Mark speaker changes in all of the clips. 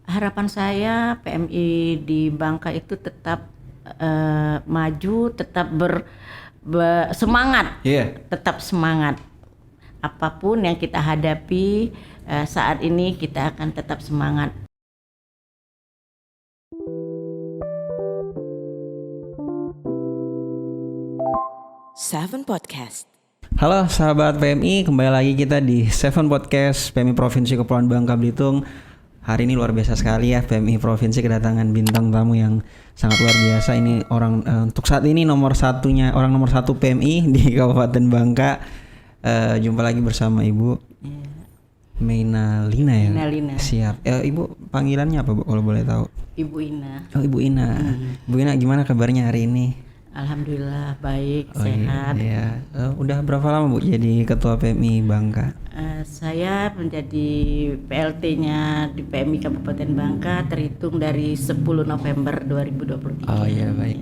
Speaker 1: Harapan saya PMI di Bangka itu tetap maju, tetap semangat,
Speaker 2: Iya.
Speaker 1: tetap semangat. Apapun yang kita hadapi saat ini kita akan tetap semangat.
Speaker 3: Seven Podcast.
Speaker 2: Halo sahabat PMI, kembali lagi kita di Seven Podcast PMI Provinsi Kepulauan Bangka Belitung. Hari ini luar biasa sekali ya, PMI Provinsi kedatangan bintang tamu yang sangat luar biasa. Ini orang untuk saat ini orang nomor satu PMI di Kabupaten Bangka. Jumpa lagi bersama Ibu Meina Lina ya.
Speaker 1: Meina Lina.
Speaker 2: Siap. Ibu panggilannya apa Bu kalau boleh tahu?
Speaker 1: Ibu Ina.
Speaker 2: Oh Ibu Ina. Ibu Ina gimana kabarnya hari ini?
Speaker 1: Alhamdulillah baik, sehat.
Speaker 2: Iya. Udah berapa lama Bu jadi Ketua PMI Bangka?
Speaker 1: Saya menjadi PLT-nya di PMI Kabupaten Bangka terhitung dari 10 November 2023.
Speaker 2: Oh iya baik.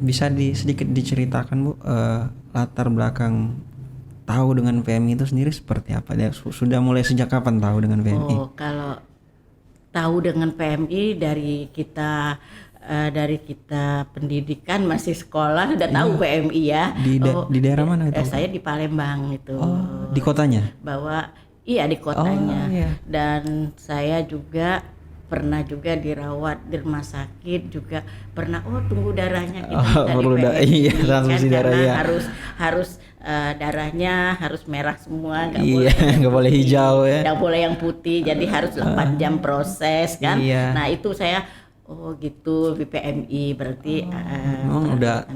Speaker 2: Bisa sedikit diceritakan Bu latar belakang tahu dengan PMI itu sendiri seperti apa? Sudah mulai sejak kapan tahu dengan PMI?
Speaker 1: Oh, kalau tahu dengan PMI dari kita pendidikan masih sekolah udah tahu PMI ya.
Speaker 2: Di daerah mana itu?
Speaker 1: Saya di Palembang itu.
Speaker 2: Oh, di kotanya?
Speaker 1: Iya di kotanya.
Speaker 2: Oh, iya.
Speaker 1: Dan saya juga pernah juga dirawat di rumah sakit juga pernah. Tunggu darahnya kita
Speaker 2: perlu
Speaker 1: di PMI.
Speaker 2: iya, transfusi darah
Speaker 1: karena
Speaker 2: ya.
Speaker 1: harus darahnya harus merah semua,
Speaker 2: nggak boleh hijau ya.
Speaker 1: nggak boleh yang putih, jadi harus 8 jam proses kan.
Speaker 2: Iya.
Speaker 1: Nah itu saya gitu di PMI berarti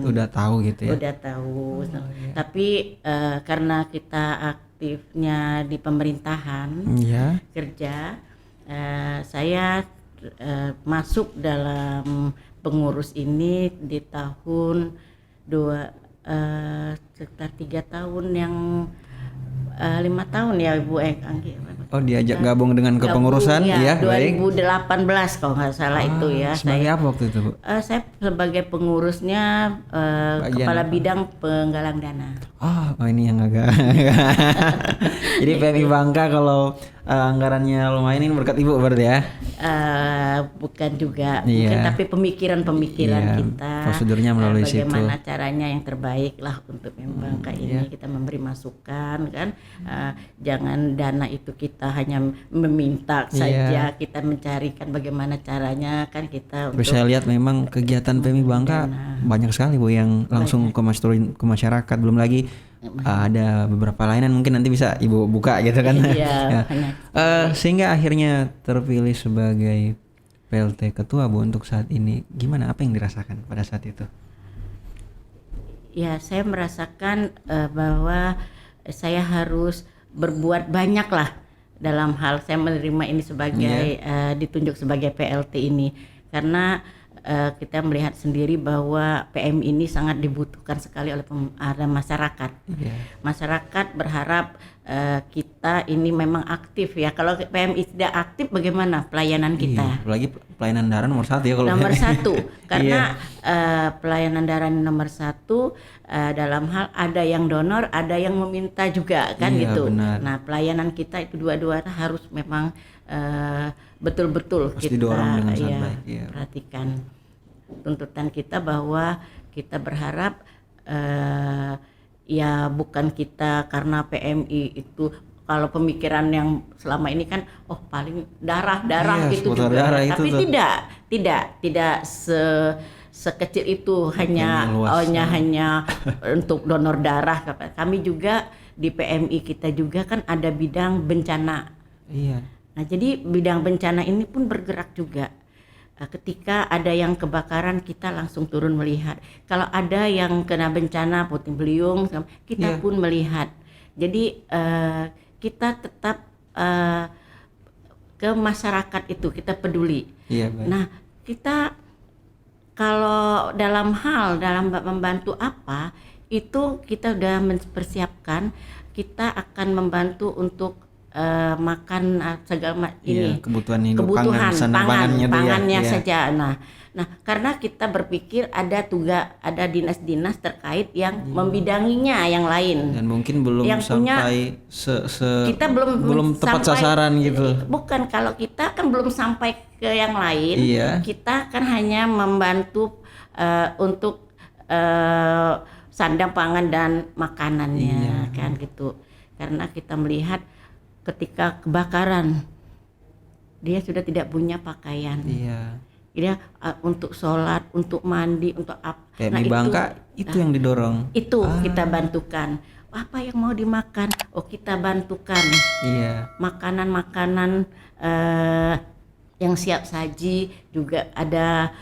Speaker 2: udah tahu gitu ya.
Speaker 1: udah tahu. Tapi karena kita aktifnya di pemerintahan,
Speaker 2: Iya.
Speaker 1: kerja, saya masuk dalam pengurus ini di tahun sekitar 3 tahun yang 5 tahun ya Ibu Anggi.
Speaker 2: Oh diajak gabung dengan kepengurusan ya, baik.
Speaker 1: 2018 kalau nggak salah itu ya.
Speaker 2: Sebagai apa waktu itu Bu?
Speaker 1: Saya sebagai pengurusnya kepala bidang penggalang dana.
Speaker 2: Oh ini yang agak jadi PMI Bangka kalau anggarannya lumayan ini berkat Ibu berarti ya?
Speaker 1: Bukan juga,
Speaker 2: Iya.
Speaker 1: mungkin tapi pemikiran
Speaker 2: Iya,
Speaker 1: kita,
Speaker 2: prosedurnya melalui situ.
Speaker 1: bagaimana caranya yang terbaik lah untuk Bangka ini. Kita memberi masukan kan, jangan dana itu kita hanya meminta saja, kita mencarikan bagaimana caranya kan kita.
Speaker 2: Terus saya lihat memang kegiatan PMI Bangka banyak sekali Bu yang langsung ke masyarakat, belum lagi ada beberapa layanan mungkin nanti bisa Ibu buka gitu kan.
Speaker 1: Iya,
Speaker 2: Sehingga akhirnya terpilih sebagai PLT Ketua Bu untuk saat ini. Gimana, apa yang dirasakan pada saat itu?
Speaker 1: Ya saya merasakan bahwa saya harus berbuat banyak lah dalam hal saya menerima ini sebagai ditunjuk sebagai PLT ini, karena kita melihat sendiri bahwa PM ini sangat dibutuhkan sekali oleh masyarakat. Masyarakat berharap kita ini memang aktif ya. Kalau PMI tidak aktif bagaimana pelayanan kita?
Speaker 2: Apalagi pelayanan darah nomor 1 ya kalau
Speaker 1: nomor 1 karena pelayanan darah nomor 1 dalam hal ada yang donor, ada yang meminta juga kan gitu.
Speaker 2: Benar.
Speaker 1: Nah pelayanan kita itu dua-duanya harus memang betul-betul
Speaker 2: harus
Speaker 1: kita
Speaker 2: didorong dengan sangat baik.
Speaker 1: Perhatikan tuntutan kita bahwa kita berharap ya bukan kita karena PMI itu, kalau pemikiran yang selama ini kan paling darah itu juga
Speaker 2: darah
Speaker 1: tapi
Speaker 2: itu
Speaker 1: tidak sekecil itu hanya untuk donor darah. Kami juga di PMI kita juga kan ada bidang bencana.
Speaker 2: Iya.
Speaker 1: Nah jadi bidang bencana ini pun bergerak juga. Ketika ada yang kebakaran kita langsung turun melihat. Kalau ada yang kena bencana puting beliung kita pun melihat. Jadi kita tetap ke masyarakat itu kita peduli. Nah kita kalau dalam membantu itu kita udah mempersiapkan, kita akan membantu untuk makan segala ini
Speaker 2: kebutuhan hidup,
Speaker 1: kebutuhan
Speaker 2: sandang pangannya tuh ya.
Speaker 1: pangannya
Speaker 2: Iya.
Speaker 1: saja. Nah, karena kita berpikir ada dinas-dinas terkait yang membidanginya yang lain.
Speaker 2: Dan mungkin belum
Speaker 1: yang punya,
Speaker 2: sampai
Speaker 1: kita belum
Speaker 2: tepat
Speaker 1: sampai-
Speaker 2: sasaran gitu.
Speaker 1: Bukan, kalau kita kan belum sampai ke yang lain.
Speaker 2: Iya.
Speaker 1: Kita kan hanya membantu untuk sandang pangan dan makanannya, kan gitu. Karena kita melihat ketika kebakaran dia sudah tidak punya pakaian.
Speaker 2: Iya.
Speaker 1: Dia untuk sholat, untuk mandi, untuk apa?
Speaker 2: PMI Bangka itu yang didorong.
Speaker 1: Itu kita bantukan. Apa yang mau dimakan? Oh, kita bantukan.
Speaker 2: Iya.
Speaker 1: Makanan-makanan yang siap saji juga ada,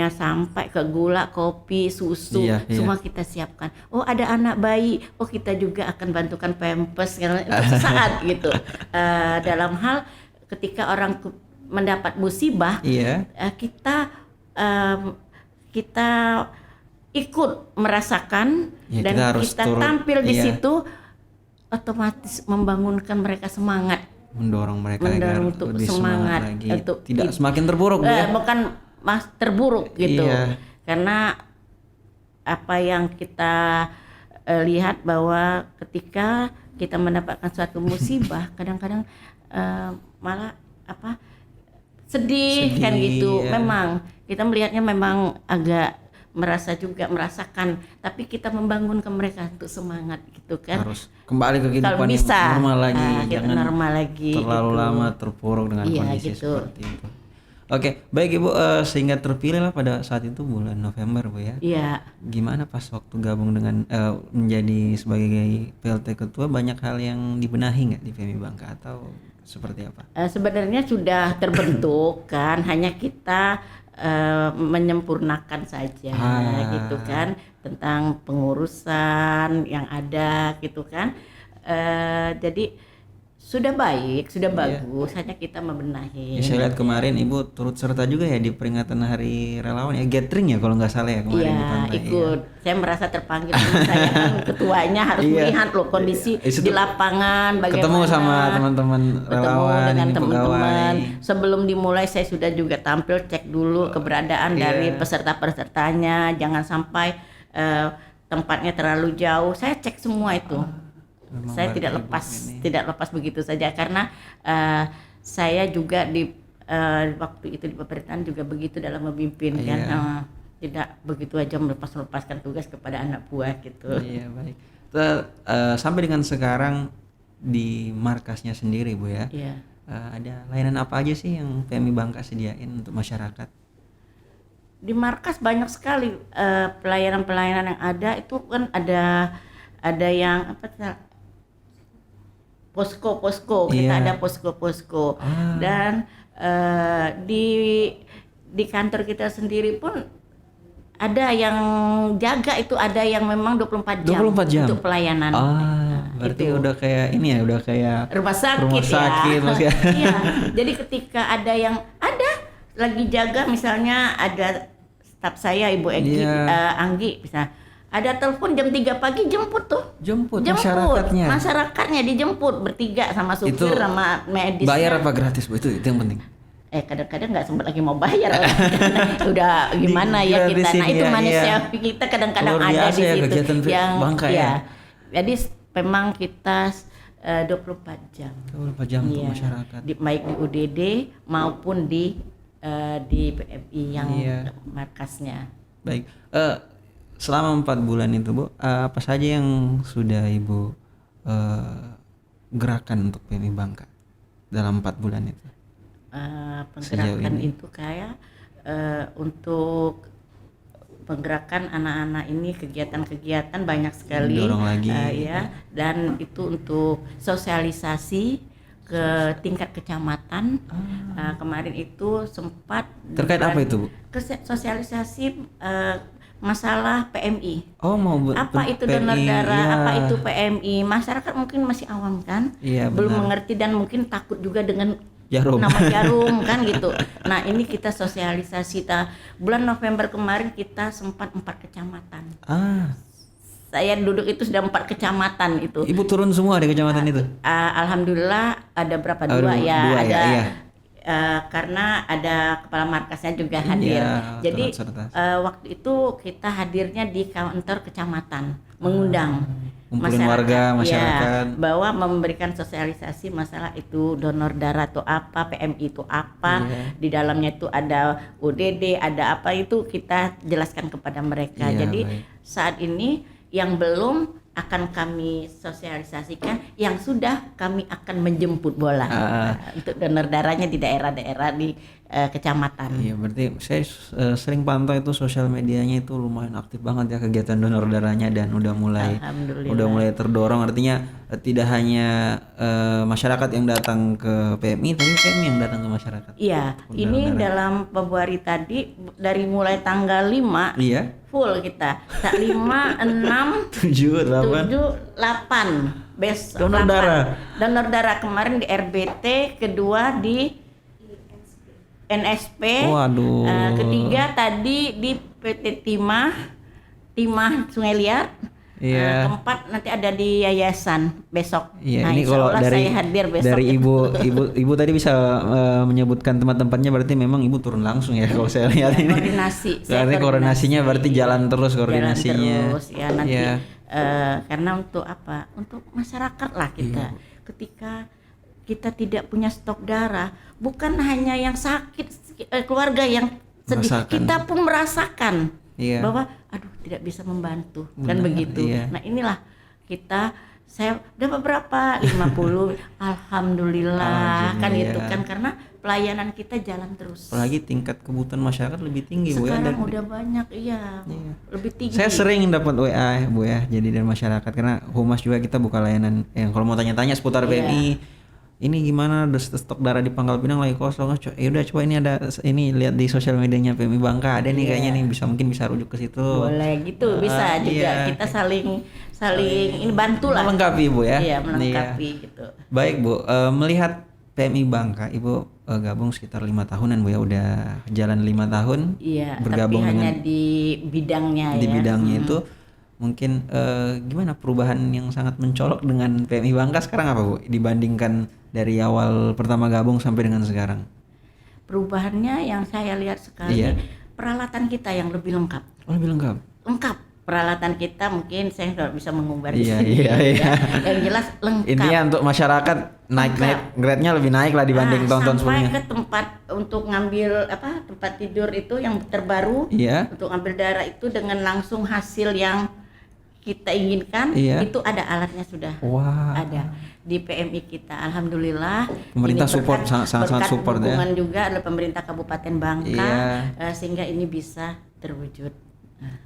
Speaker 1: sampai ke gula, kopi, susu,
Speaker 2: Iya.
Speaker 1: semua kita siapkan. Oh, ada anak bayi, oh kita juga akan bantukan pampers karena itu sesaat gitu. Dalam hal ketika orang mendapat musibah,
Speaker 2: Iya.
Speaker 1: kita ikut merasakan
Speaker 2: Ya,
Speaker 1: dan
Speaker 2: kita harus
Speaker 1: kita
Speaker 2: turut,
Speaker 1: tampil di
Speaker 2: iya.
Speaker 1: situ, otomatis membangunkan mereka semangat.
Speaker 2: Mendorong mereka agar
Speaker 1: Untuk
Speaker 2: lebih
Speaker 1: semangat,
Speaker 2: lagi,
Speaker 1: untuk
Speaker 2: tidak semakin terpuruk Bu, ya.
Speaker 1: bukan terburuk gitu.
Speaker 2: Iya.
Speaker 1: Karena apa yang kita lihat bahwa ketika kita mendapatkan suatu musibah kadang-kadang malah sedih kan gitu.
Speaker 2: Iya.
Speaker 1: Memang kita melihatnya memang agak merasakan, tapi kita membangunkan mereka untuk semangat gitu kan.
Speaker 2: Harus kembali ke
Speaker 1: Kalau
Speaker 2: kehidupan
Speaker 1: bisa
Speaker 2: yang normal lagi,
Speaker 1: kita
Speaker 2: jangan
Speaker 1: normal lagi
Speaker 2: terlalu
Speaker 1: gitu.
Speaker 2: lama terpuruk dengan
Speaker 1: Iya,
Speaker 2: kondisi
Speaker 1: gitu.
Speaker 2: seperti itu. Oke, baik Ibu, sehingga terpilih lah pada saat itu bulan November Bu ya.
Speaker 1: Iya.
Speaker 2: Gimana pas waktu gabung dengan menjadi sebagai PLT ketua, banyak hal yang dibenahi nggak di PMI Bangka atau seperti apa?
Speaker 1: Sebenarnya sudah terbentuk kan, hanya kita menyempurnakan saja gitu kan, tentang pengurusan yang ada gitu kan. Jadi sudah baik, sudah bagus, hanya kita membenahi.
Speaker 2: Ya, saya lihat kemarin Ibu turut serta juga ya di peringatan Hari Relawan ya, gathering ya kalau nggak salah ya kemarin di
Speaker 1: Iya,
Speaker 2: pantai.
Speaker 1: ikut. Saya merasa terpanggil karena saya kan ketuanya harus
Speaker 2: Iya.
Speaker 1: melihat loh kondisi
Speaker 2: Itu
Speaker 1: di lapangan bagaimana.
Speaker 2: ketemu sama teman-teman relawan,
Speaker 1: dengan
Speaker 2: ini
Speaker 1: teman-teman.
Speaker 2: pegawai.
Speaker 1: Sebelum dimulai saya sudah juga tampil cek dulu keberadaan dari peserta-pesertanya, jangan sampai tempatnya terlalu jauh. Saya cek semua itu. Saya tidak lepas begitu saja karena saya juga di waktu itu di pemerintahan juga begitu dalam memimpin kan. Tidak begitu aja melepaskan tugas kepada anak buah gitu.
Speaker 2: Iya, baik. Sampai dengan sekarang di markasnya sendiri Bu ya.
Speaker 1: Iya.
Speaker 2: Ada layanan apa aja sih yang PMI Bangka sediain untuk masyarakat?
Speaker 1: Di markas banyak sekali pelayanan-pelayanan yang ada. Itu kan ada yang posko-posko. Kita ada posko-posko. Dan di kantor kita sendiri pun ada yang jaga, itu ada yang memang 24 jam,
Speaker 2: 24 jam
Speaker 1: untuk pelayanan.
Speaker 2: Berarti
Speaker 1: itu.
Speaker 2: udah kayak ini ya, udah kayak
Speaker 1: Rumah sakit
Speaker 2: Mas ya.
Speaker 1: Iya. Jadi ketika ada yang lagi jaga, misalnya ada staf saya Ibu Egi, Anggi bisa. Ada telepon jam 3 pagi jemput masyarakatnya dijemput bertiga sama supir
Speaker 2: itu
Speaker 1: sama medis.
Speaker 2: Bayar apa gratis Bu? Itu yang penting.
Speaker 1: Kadang-kadang nggak sempat lagi mau bayar karena udah gimana ya kita. Nah, itu manusia kita kadang-kadang ada di situ yang
Speaker 2: Bangka ya.
Speaker 1: Jadi memang kita 24 jam.
Speaker 2: 24 jam untuk masyarakat.
Speaker 1: Baik di UDD maupun di PMI yang markasnya.
Speaker 2: Baik. Selama 4 bulan itu Bu, apa saja yang sudah Ibu gerakan untuk PMI Bangka dalam 4 bulan itu?
Speaker 1: Penggerakan itu kayak untuk penggerakan anak-anak ini, kegiatan-kegiatan banyak sekali.
Speaker 2: Dorong lagi.
Speaker 1: Dan itu untuk sosialisasi ke tingkat kecamatan. Kemarin itu sempat
Speaker 2: terkait apa itu Bu?
Speaker 1: Sosialisasi masalah PMI. Apa itu donor darah, apa itu PMI? Masyarakat mungkin masih awam kan, belum mengerti dan mungkin takut juga dengan nama jarum kan gitu. Nah, ini kita sosialisasi. Bulan November kemarin kita sempat 4 kecamatan. saya duduk itu sudah 4 kecamatan itu.
Speaker 2: Ibu turun semua di kecamatan itu?
Speaker 1: Alhamdulillah ada berapa?
Speaker 2: Oh,
Speaker 1: Dua ya.
Speaker 2: dua
Speaker 1: Ada
Speaker 2: ya, iya.
Speaker 1: Karena ada kepala markasnya juga hadir.
Speaker 2: Iya,
Speaker 1: Jadi
Speaker 2: turut-serta.
Speaker 1: waktu itu kita hadirnya di kantor kecamatan, mengundang
Speaker 2: Ngumpulin warga, masyarakat.
Speaker 1: ya, bahwa memberikan sosialisasi masalah itu donor darah itu apa, PMI itu apa, di dalamnya itu ada UDD, ada apa, itu kita jelaskan kepada mereka.
Speaker 2: Iya,
Speaker 1: Jadi
Speaker 2: baik.
Speaker 1: saat ini yang belum akan kami sosialisasikan, yang sudah kami akan menjemput bola untuk donor darahnya di daerah-daerah di kecamatan.
Speaker 2: Iya, berarti saya sering pantau itu sosial medianya itu lumayan aktif banget ya kegiatan donor darahnya, dan udah mulai
Speaker 1: Alhamdulillah.
Speaker 2: terdorong. Artinya tidak hanya masyarakat yang datang ke PMI, tapi PMI yang datang ke masyarakat.
Speaker 1: Iya, ini dalam Februari tadi dari mulai tanggal 5
Speaker 2: Iya.
Speaker 1: full kita. Tak 5, 6,
Speaker 2: 7, 8.
Speaker 1: 7, 8 besok.
Speaker 2: Donor
Speaker 1: 8.
Speaker 2: darah.
Speaker 1: Donor darah kemarin di RBT, kedua di NSP.
Speaker 2: Waduh.
Speaker 1: Ketiga tadi di PT Timah Sungai Liat.
Speaker 2: Iya.
Speaker 1: Keempat nanti ada di yayasan besok.
Speaker 2: Iya,
Speaker 1: Nah,
Speaker 2: ini
Speaker 1: insya
Speaker 2: kalau
Speaker 1: Allah
Speaker 2: dari
Speaker 1: saya hadir besok.
Speaker 2: dari ibu tadi bisa menyebutkan tempat-tempatnya, berarti memang ibu turun langsung ya kalau saya lihat ini.
Speaker 1: Koordinasi. Saya
Speaker 2: Berarti koordinasinya berarti jalan terus koordinasinya.
Speaker 1: Jalan terus ya nanti.
Speaker 2: Iya.
Speaker 1: Karena untuk apa? Untuk masyarakat lah kita. Ketika kita tidak punya stok darah, bukan hanya yang sakit, keluarga yang sedih,
Speaker 2: Merasakan.
Speaker 1: kita pun merasakan bahwa aduh tidak bisa membantu dan
Speaker 2: Benar,
Speaker 1: begitu.
Speaker 2: iya.
Speaker 1: Nah inilah saya dapat berapa? 50. Alhamdulillah kan itu kan, karena pelayanan kita jalan terus.
Speaker 2: Apalagi tingkat kebutuhan masyarakat lebih tinggi Bu ya.
Speaker 1: Sekarang udah banyak, lebih tinggi.
Speaker 2: Saya sering dapat WA Bu ya, jadi dari masyarakat, karena Humas juga kita buka layanan yang kalau mau tanya-tanya seputar PMI. Ini gimana stok darah di Pangkal Pinang lagi kosong. Ya udah coba ini ada ini lihat di sosial medianya PMI Bangka ada nih kayaknya nih, mungkin bisa rujuk ke situ.
Speaker 1: Boleh gitu, bisa juga kita saling ini bantulah.
Speaker 2: Melengkapi Bu ya.
Speaker 1: Iya, melengkapi gitu.
Speaker 2: Baik Bu, melihat PMI Bangka, Ibu gabung sekitar 5 tahunan Bu ya, udah jalan 5 tahun.
Speaker 1: Iya,
Speaker 2: bergabung
Speaker 1: tapi hanya
Speaker 2: dengan
Speaker 1: di bidangnya
Speaker 2: di
Speaker 1: ya.
Speaker 2: bidangnya itu. Mungkin gimana perubahan yang sangat mencolok dengan PMI Bangka sekarang apa Bu, dibandingkan dari awal pertama gabung sampai dengan sekarang?
Speaker 1: Perubahannya yang saya lihat sekali, peralatan kita yang lebih lengkap.
Speaker 2: Oh, lebih lengkap.
Speaker 1: Lengkap. Peralatan kita mungkin saya nggak bisa mengumbar di
Speaker 2: Iya,
Speaker 1: sini.
Speaker 2: iya.
Speaker 1: Yang jelas lengkap.
Speaker 2: Intinya untuk masyarakat naik grade-nya lebih naik lah dibanding tahun-tahun sebelumnya.
Speaker 1: Sampai ke tempat untuk ngambil tempat tidur itu yang terbaru, untuk ngambil darah itu dengan langsung hasil yang kita inginkan, itu ada alatnya sudah. Ada di PMI kita. Alhamdulillah.
Speaker 2: Pemerintah
Speaker 1: ini
Speaker 2: support, sangat support ya.
Speaker 1: Dukungan juga oleh pemerintah Kabupaten Bangka, sehingga ini bisa terwujud.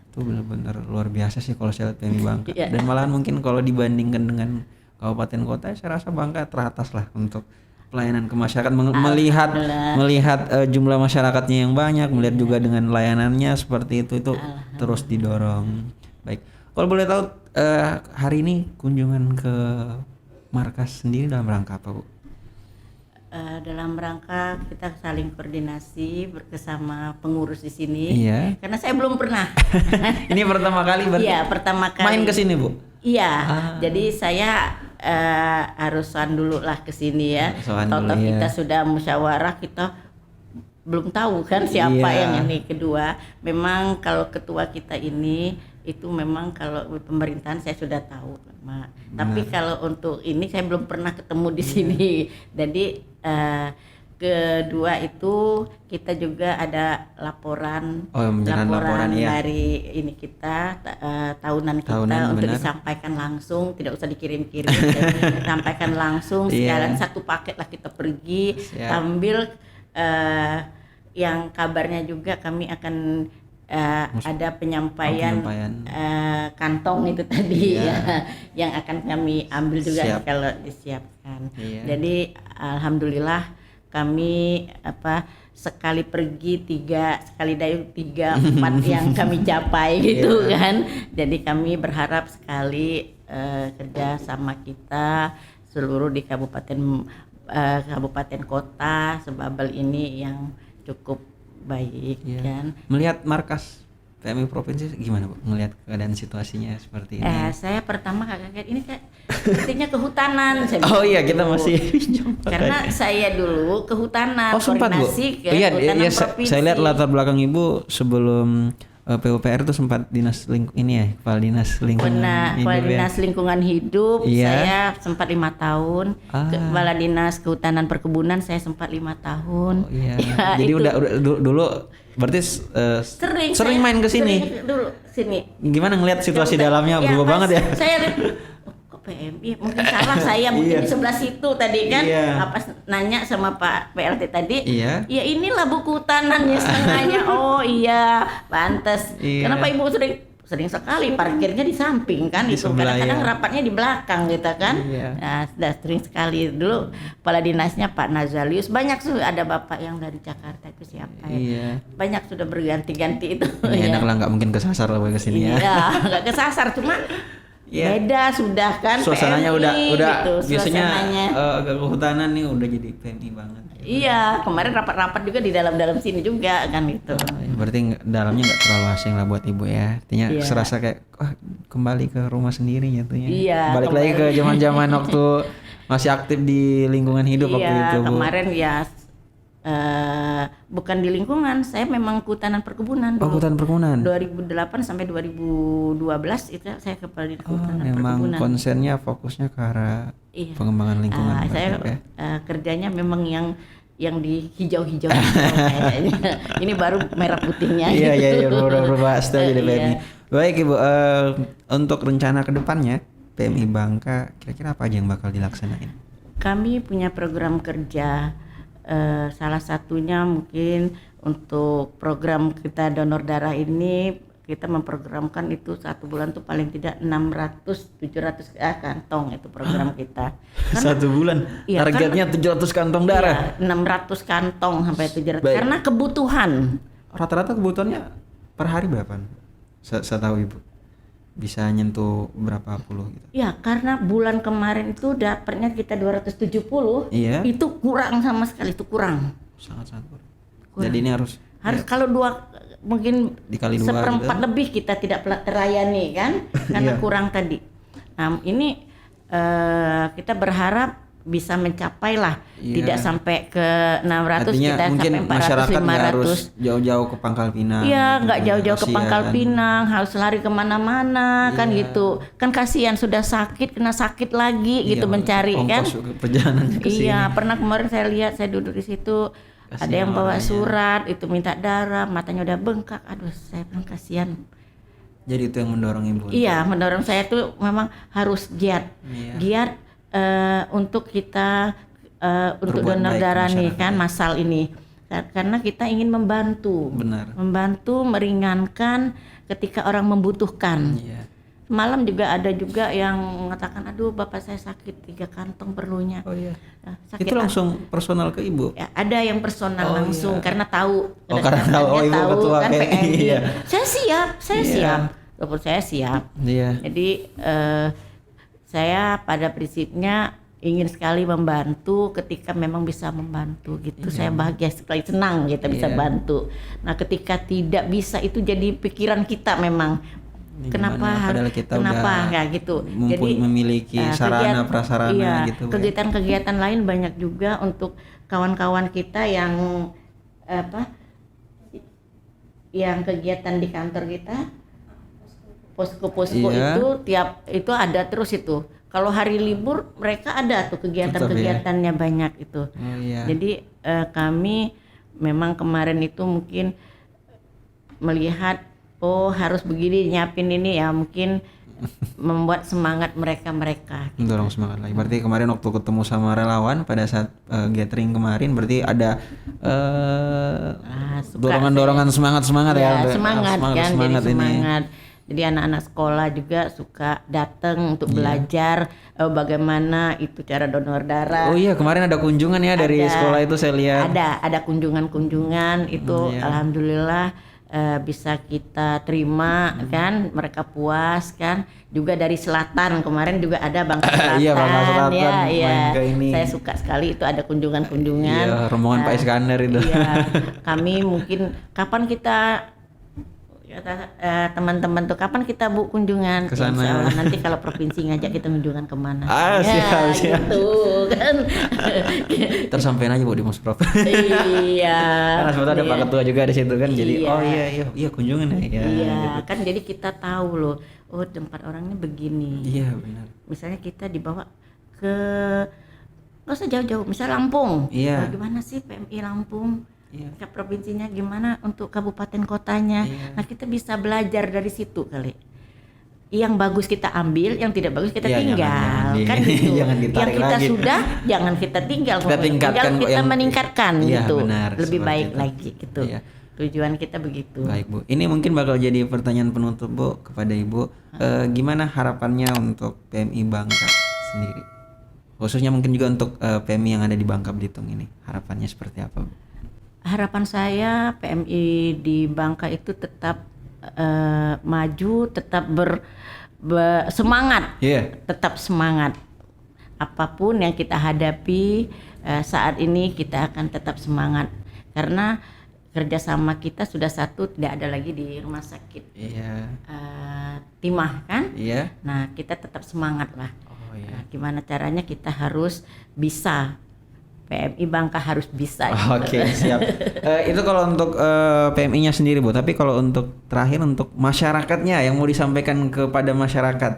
Speaker 2: Itu benar-benar luar biasa sih kalau saya lihat PMI Bangka. Dan malahan mungkin kalau dibandingkan dengan kabupaten kota, saya rasa Bangka teratas lah untuk pelayanan ke masyarakat, melihat jumlah masyarakatnya yang banyak, melihat juga dengan layanannya seperti itu terus didorong. Baik, kalau boleh tahu hari ini kunjungan ke markas sendiri dalam rangka apa Bu?
Speaker 1: Dalam rangka kita saling koordinasi bersama pengurus di sini. Karena saya belum pernah.
Speaker 2: Ini pertama kali berarti?
Speaker 1: Iya, pertama kali.
Speaker 2: Main ke sini Bu?
Speaker 1: Iya. Jadi saya harus soan dulu lah ke sini ya. Toto kita sudah musyawarah, kita belum tahu kan siapa yang ini. Kedua, memang kalau ketua kita ini itu memang kalau pemerintahan saya sudah tahu, tapi kalau untuk ini saya belum pernah ketemu di sini. Jadi kedua itu kita juga ada laporan dari ini kita tahunan kita untuk disampaikan langsung, tidak usah dikirim-kirim. Sampaikan langsung sekalian satu paket lah kita pergi ambil. Yang kabarnya juga kami akan ada penyampaian kantong itu tadi yang akan kami ambil juga kalau disiapkan. Jadi alhamdulillah kami sekali pergi 3, sekali dayung 3, 4 yang kami capai gitu kan. Jadi kami berharap sekali kerja sama kita seluruh di kabupaten kota Sebabel ini yang cukup baik kan.
Speaker 2: Melihat markas PMI provinsi gimana Bu ngelihat keadaan situasinya seperti ini?
Speaker 1: Saya pertama kaget ini kayak sepertinya kehutanan. Saya
Speaker 2: Oh
Speaker 1: bilang
Speaker 2: iya, kita
Speaker 1: gitu.
Speaker 2: masih
Speaker 1: Karena saya dulu kehutanan,
Speaker 2: Oh sempat Bu?
Speaker 1: koordinasi ke
Speaker 2: Iya,
Speaker 1: kehutanan
Speaker 2: iya,
Speaker 1: provinsi.
Speaker 2: saya lihat latar belakang Ibu sebelum PUPR itu sempat kepala dinas lingkungan hidup
Speaker 1: Kepala
Speaker 2: ya.
Speaker 1: Dinas Lingkungan Hidup
Speaker 2: Iya.
Speaker 1: saya sempat 5 tahun. Kepala Dinas Kehutanan Perkebunan saya sempat 5 tahun.
Speaker 2: Oh iya.
Speaker 1: Ya,
Speaker 2: Jadi
Speaker 1: itu.
Speaker 2: udah dulu berarti sering
Speaker 1: saya
Speaker 2: main ke sini.
Speaker 1: sering dulu sini.
Speaker 2: Gimana ngelihat situasi
Speaker 1: Ya,
Speaker 2: dalamnya
Speaker 1: ya,
Speaker 2: berubah
Speaker 1: pas
Speaker 2: banget ya?
Speaker 1: Saya lihat, kok PMI mungkin salah saya mungkin
Speaker 2: Iya.
Speaker 1: di sebelah situ tadi kan.
Speaker 2: Iya.
Speaker 1: Pas nanya sama Pak PLT tadi,
Speaker 2: Iya.
Speaker 1: ya inilah buku hutanannya setengahnya. Oh iya, pantas.
Speaker 2: Iya.
Speaker 1: Kenapa Ibu sering sekali parkirnya di samping kan,
Speaker 2: Di
Speaker 1: itu
Speaker 2: sebelah,
Speaker 1: kadang-kadang
Speaker 2: ya.
Speaker 1: rapatnya di belakang gitu kan.
Speaker 2: Iya.
Speaker 1: Nah, sudah sering sekali dulu kepala dinasnya Pak Nazalius, banyak ada bapak yang dari Jakarta itu siapa ya?
Speaker 2: Iya.
Speaker 1: Banyak sudah berganti-ganti itu.
Speaker 2: Ini
Speaker 1: ya.
Speaker 2: enak lah, nggak mungkin kesasar lah ke sini ya.
Speaker 1: Iya, nggak kesasar, cuma
Speaker 2: Iya.
Speaker 1: beda sudah kan.
Speaker 2: Suasananya
Speaker 1: PMI
Speaker 2: udah
Speaker 1: gitu,
Speaker 2: biasanya
Speaker 1: suasananya.
Speaker 2: agak kehutanan nih udah jadi PMI banget.
Speaker 1: Iya, kemarin rapat-rapat juga di dalam sini juga kan gitu.
Speaker 2: Berarti dalamnya nggak terlalu asing lah buat Ibu ya. Artinya
Speaker 1: Iya.
Speaker 2: serasa kayak kembali ke rumah sendiri jatuhnya.
Speaker 1: Iya,
Speaker 2: Balik lagi ke
Speaker 1: kembali.
Speaker 2: zaman-zaman waktu masih aktif di lingkungan hidup waktu itu,
Speaker 1: Iya,
Speaker 2: Bu.
Speaker 1: kemarin ya bukan di lingkungan, saya memang kehutanan perkebunan
Speaker 2: Oh,
Speaker 1: dulu.
Speaker 2: hutan perkebunan.
Speaker 1: 2008 sampai 2012 itu saya kepala dinas
Speaker 2: Oh,
Speaker 1: kehutanan
Speaker 2: memang
Speaker 1: perkebunan.
Speaker 2: konsennya fokusnya ke arah
Speaker 1: Iya.
Speaker 2: pengembangan lingkungan.
Speaker 1: Saya
Speaker 2: berarti ya.
Speaker 1: kerjanya memang yang di hijau-hijau kayaknya. Ini baru merah putihnya.
Speaker 2: Iya iya iya
Speaker 1: gitu.
Speaker 2: berubah style jadi
Speaker 1: Iya.
Speaker 2: PMI. Baik Ibu, untuk rencana ke depannya PMI Bangka kira-kira apa aja yang bakal dilaksanain?
Speaker 1: Kami punya program kerja, salah satunya mungkin untuk program kita donor darah ini kita memprogramkan itu 1 bulan tuh paling tidak 600-700 kantong itu program kita.
Speaker 2: Satu bulan
Speaker 1: Iya,
Speaker 2: targetnya 700 kantong darah.
Speaker 1: Iya, 600 kantong sampai 700
Speaker 2: Baik.
Speaker 1: karena kebutuhan.
Speaker 2: Rata-rata kebutuhannya per hari berapa? Saya tahu Ibu bisa nyentuh berapa puluh gitu.
Speaker 1: Ya, karena bulan kemarin itu dapatnya kita 270.
Speaker 2: Iya.
Speaker 1: Itu kurang sama sekali, itu kurang.
Speaker 2: Sangat-sangat kurang. Jadi ini harus
Speaker 1: Kalau mungkin
Speaker 2: Dikali 2
Speaker 1: seperempat
Speaker 2: gitu.
Speaker 1: lebih kita tidak terlayani kan, karena
Speaker 2: Iya.
Speaker 1: kurang tadi. Nah, ini kita berharap bisa mencapai lah,
Speaker 2: Iya.
Speaker 1: tidak sampai ke 600,
Speaker 2: artinya
Speaker 1: kita
Speaker 2: mungkin
Speaker 1: sampai 400,
Speaker 2: masyarakat nggak harus
Speaker 1: 500.
Speaker 2: jauh-jauh ke Pangkal Pinang.
Speaker 1: Iya,
Speaker 2: gitu
Speaker 1: nggak
Speaker 2: kan.
Speaker 1: jauh-jauh ke
Speaker 2: Kasihan.
Speaker 1: Pangkal Pinang, harus lari kemana-mana kan
Speaker 2: Iya.
Speaker 1: gitu. Kan kasihan sudah sakit, kena sakit lagi
Speaker 2: Iya,
Speaker 1: gitu mencari kan.
Speaker 2: ongkos perjalanannya ke sini.
Speaker 1: Iya, pernah kemarin saya lihat, saya duduk di situ, ada
Speaker 2: Kasihan
Speaker 1: yang bawa
Speaker 2: orangnya.
Speaker 1: surat itu minta darah, matanya udah bengkak. Aduh, saya bilang kasihan.
Speaker 2: Jadi itu yang mendorong Ibu.
Speaker 1: Iya, mendorong saya tuh memang harus giat,
Speaker 2: Iya.
Speaker 1: giat untuk kita untuk
Speaker 2: Berbuat
Speaker 1: donor
Speaker 2: baik ke
Speaker 1: darah nih
Speaker 2: masyarakat
Speaker 1: kan
Speaker 2: ya.
Speaker 1: masal ini. Karena kita ingin membantu,
Speaker 2: Benar.
Speaker 1: membantu meringankan ketika orang membutuhkan.
Speaker 2: Iya.
Speaker 1: Malam juga ada juga yang mengatakan, aduh bapak saya sakit 3 kantong perlunya.
Speaker 2: Oh iya.
Speaker 1: Nah, sakit
Speaker 2: Itu langsung personal ke Ibu.
Speaker 1: Ya, ada yang personal
Speaker 2: Oh,
Speaker 1: langsung
Speaker 2: iya.
Speaker 1: karena tahu.
Speaker 2: Oh, karena tahu. Oh, Ibu
Speaker 1: tahu
Speaker 2: ketua
Speaker 1: kan
Speaker 2: PMI,
Speaker 1: PMI.
Speaker 2: iya.
Speaker 1: Saya siap, saya
Speaker 2: Iya.
Speaker 1: siap. Walaupun saya siap.
Speaker 2: Iya.
Speaker 1: Jadi saya pada prinsipnya ingin sekali membantu ketika memang bisa membantu gitu. Saya bahagia sekali, senang kita bisa
Speaker 2: Iya.
Speaker 1: bantu. Nah, ketika tidak bisa itu jadi pikiran kita memang.
Speaker 2: Ini
Speaker 1: Kenapa
Speaker 2: gimana? Padahal
Speaker 1: harus
Speaker 2: kita
Speaker 1: kenapa
Speaker 2: udah
Speaker 1: nggak gitu?
Speaker 2: memiliki sarana prasarana
Speaker 1: iya,
Speaker 2: gitu, Bu, ya.
Speaker 1: kegiatan-kegiatan lain banyak juga untuk kawan-kawan kita yang yang kegiatan di kantor kita, posko-posko
Speaker 2: Iya.
Speaker 1: itu ada terus itu. Kalau hari libur mereka ada tuh kegiatan-kegiatannya banyak itu.
Speaker 2: Oh iya.
Speaker 1: Jadi kami memang kemarin itu mungkin melihat harus begini nyiapin ini ya, mungkin membuat semangat mereka.
Speaker 2: Mendorong semangat lagi. Berarti kemarin waktu ketemu sama relawan pada saat gathering kemarin berarti ada
Speaker 1: Suka
Speaker 2: dorongan-dorongan semangat
Speaker 1: ya,
Speaker 2: ya.
Speaker 1: semangat kan, jadi
Speaker 2: semangat ini.
Speaker 1: semangat. Jadi anak-anak sekolah juga suka datang untuk belajar bagaimana itu cara donor darah.
Speaker 2: Oh iya, kemarin ada kunjungan ya dari
Speaker 1: Ada.
Speaker 2: sekolah itu saya lihat.
Speaker 1: Ada kunjungan itu,
Speaker 2: Iya.
Speaker 1: alhamdulillah bisa kita terima kan, mereka puas kan. Juga dari selatan kemarin juga ada Bangka Selatan.
Speaker 2: Iya, Bangka Selatan
Speaker 1: ya,
Speaker 2: main
Speaker 1: iya.
Speaker 2: ke ini.
Speaker 1: Saya suka sekali itu ada kunjungan-kunjungan.
Speaker 2: Iya, rombongan Pak Iskandar itu.
Speaker 1: Iya, kami mungkin kapan kita Kata teman-teman tuh kapan kita Bu kunjungan?
Speaker 2: Ke sana.
Speaker 1: Insya Allah nanti kalau provinsi ngajak kita kunjungan kemana?
Speaker 2: Siap.
Speaker 1: Gitu kan.
Speaker 2: Tersampein aja Bu di Musprov.
Speaker 1: Iya.
Speaker 2: Karena sebetulnya ada Pak Ketua juga di situ kan. Jadi
Speaker 1: Iya.
Speaker 2: iya kunjungan ya.
Speaker 1: Iya, kan jadi kita tahu loh, oh tempat orangnya begini.
Speaker 2: Iya benar.
Speaker 1: Misalnya kita dibawa ke nggak usah jauh-jauh, misal Lampung.
Speaker 2: Iya.
Speaker 1: Bagaimana sih PMI Lampung?
Speaker 2: Iya.
Speaker 1: Ke provinsinya gimana untuk kabupaten kotanya?
Speaker 2: Iya.
Speaker 1: Nah kita bisa belajar dari situ kali. Yang bagus kita ambil, yang tidak bagus kita
Speaker 2: Iya,
Speaker 1: tinggal,
Speaker 2: jangan
Speaker 1: kan gitu.
Speaker 2: jangan
Speaker 1: Yang
Speaker 2: ditarik
Speaker 1: kita
Speaker 2: lagi.
Speaker 1: sudah, jangan kita tinggal.
Speaker 2: Kita tingkatkan
Speaker 1: kita
Speaker 2: yang-
Speaker 1: meningkatkan
Speaker 2: Iya,
Speaker 1: gitu,
Speaker 2: benar,
Speaker 1: lebih
Speaker 2: seperti
Speaker 1: baik
Speaker 2: itu.
Speaker 1: lagi gitu.
Speaker 2: Iya.
Speaker 1: Tujuan kita begitu.
Speaker 2: Baik Bu, ini mungkin bakal jadi pertanyaan penutup Bu kepada Ibu. Gimana harapannya untuk PMI Bangka sendiri? Khususnya mungkin juga untuk PMI yang ada di Bangka Belitung ini. Harapannya seperti apa Bu?
Speaker 1: Harapan saya PMI di Bangka itu tetap maju, tetap semangat,
Speaker 2: Iya.
Speaker 1: tetap semangat. Apapun yang kita hadapi saat ini kita akan tetap semangat karena kerjasama kita sudah satu, tidak ada lagi di rumah sakit
Speaker 2: Iya.
Speaker 1: Timah kan.
Speaker 2: Iya.
Speaker 1: Nah kita tetap semangat lah.
Speaker 2: Oh iya.
Speaker 1: Nah, gimana caranya kita harus bisa, PMI Bangka harus bisa.
Speaker 2: Oke, siap. Itu kalau untuk PMI-nya sendiri Bu, tapi kalau untuk terakhir untuk masyarakatnya yang mau disampaikan kepada masyarakat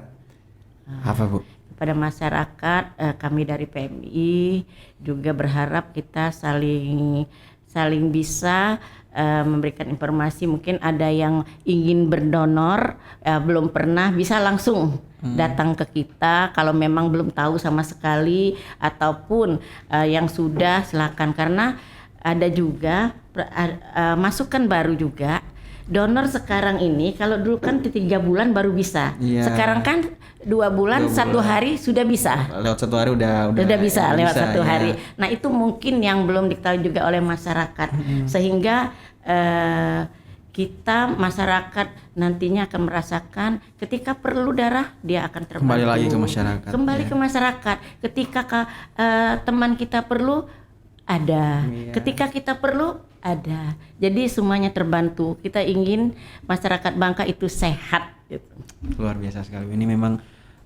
Speaker 2: apa Bu?
Speaker 1: Pada masyarakat, kami dari PMI juga berharap kita saling bisa memberikan informasi. Mungkin ada yang ingin berdonor, belum pernah, bisa langsung datang ke kita. Kalau memang belum tahu sama sekali ataupun yang sudah, silakan. Karena ada juga masukan baru juga. Donor sekarang ini kalau dulu kan 3 bulan baru bisa.
Speaker 2: Iya.
Speaker 1: Sekarang kan 2 bulan, 1 hari sudah bisa.
Speaker 2: Lewat 1 hari udah
Speaker 1: Bisa lewat 1
Speaker 2: ya.
Speaker 1: hari. Nah itu mungkin yang belum diketahui juga oleh masyarakat, sehingga kita masyarakat nantinya akan merasakan ketika perlu darah dia akan terbantu.
Speaker 2: Kembali lagi ke masyarakat,
Speaker 1: Kembali
Speaker 2: ya.
Speaker 1: ke masyarakat. Ketika teman kita perlu ada,
Speaker 2: Iya.
Speaker 1: ketika kita perlu ada. Jadi semuanya terbantu. Kita ingin masyarakat Bangka itu sehat. Gitu.
Speaker 2: Luar biasa sekali. Ini memang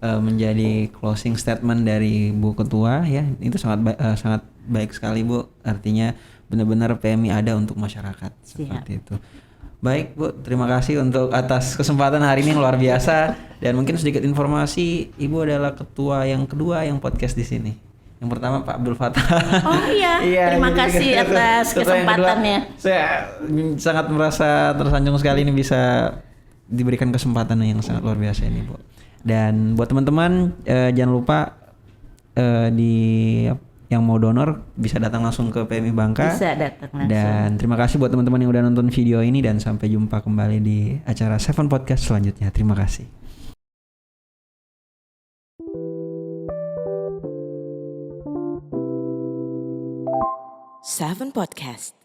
Speaker 2: menjadi closing statement dari Bu Ketua ya. Itu sangat baik sekali Bu. Artinya benar-benar PMI ada untuk masyarakat seperti itu. Baik Bu, terima kasih untuk atas kesempatan hari ini yang luar biasa. Dan mungkin sedikit informasi, Ibu adalah ketua yang kedua yang podcast di sini. Yang pertama Pak Abdul Fattah.
Speaker 1: Oh iya, terima
Speaker 2: jadi
Speaker 1: kasih atas
Speaker 2: ketua yang kedua.
Speaker 1: kesempatannya.
Speaker 2: Saya sangat merasa tersanjung sekali ini bisa diberikan kesempatan yang sangat luar biasa ini Bu. Dan buat teman-teman jangan lupa yang mau donor bisa datang langsung ke PMI Bangka.
Speaker 1: Bisa datang langsung.
Speaker 2: Dan terima kasih buat teman-teman yang udah nonton video ini dan sampai jumpa kembali di acara Seven Podcast selanjutnya. Terima kasih.
Speaker 3: Seven Podcast.